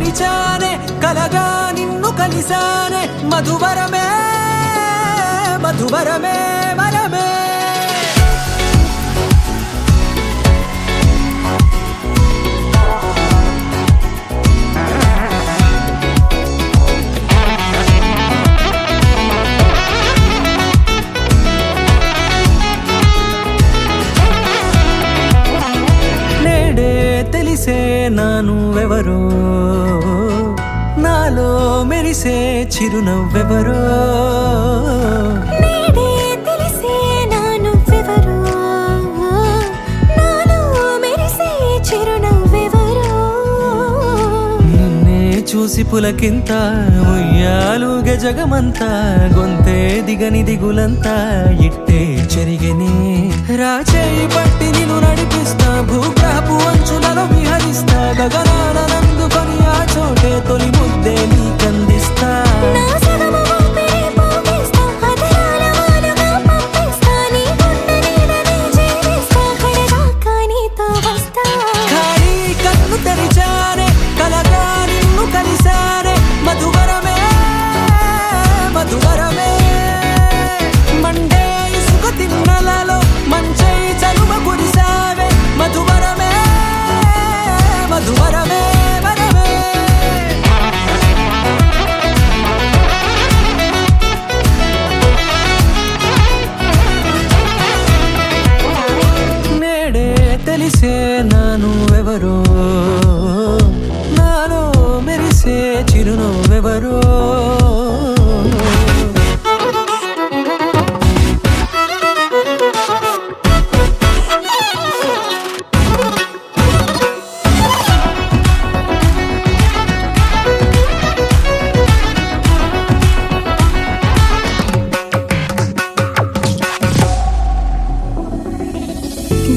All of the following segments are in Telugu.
తెరిచానే కలగా నిన్ను కలిసానే మధువరమే మధువరమే వరమే తెలిసే నానువెవరో నాలో మెరిసే చిరునవ్వెవరో నేడే తెలిసే నానువెవరో నాలో మెరిసే చిరునవ్వెవరో నిన్నే చూసి పులకింత ఉయ్యాలుగే జగమంతా గొంతే దిగని దిగులంతా ఇట్టే చెరిగనే రాచేయి పట్టి నిన్ను నడిపిస్తా భూగ్రహపు అంచులలో విహరిస్తా గగనాన నందుకొని ఆ చోటే తొలి ముద్దే నీకందిస్తా నా సగము ఊపిరి పోగేస్తా అదరాల వాలుగా పంపిస్తా నీ గుండె నీడనే జీవిస్తా కడదాకా నీతో వస్తా ఖాళీ కన్ను తెరిచానే కలగా నిన్ను కలిసానే మధువరమే మధువరమే మండే ఇసుక తిన్నలలో మంచై చలువ కురిసావే మధువరమే మధువరమే వరమే నేడే తెలిసే నానువెవరో నాలో మెరిసే చిరునవ్వెవరో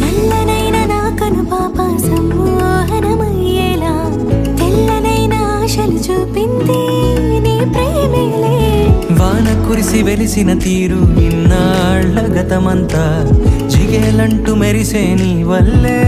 నల్లనైన నా కనుపాప సమ్మోహనమయ్యేలా తెల్లనైన ఆశలు చూపింది నీ ప్రేమేలే వాన కురిసి వెలిసిన తీరు ఇన్నాళ్ల గతమంతా జిగేలంటూ మెరిసే నీ వల్లే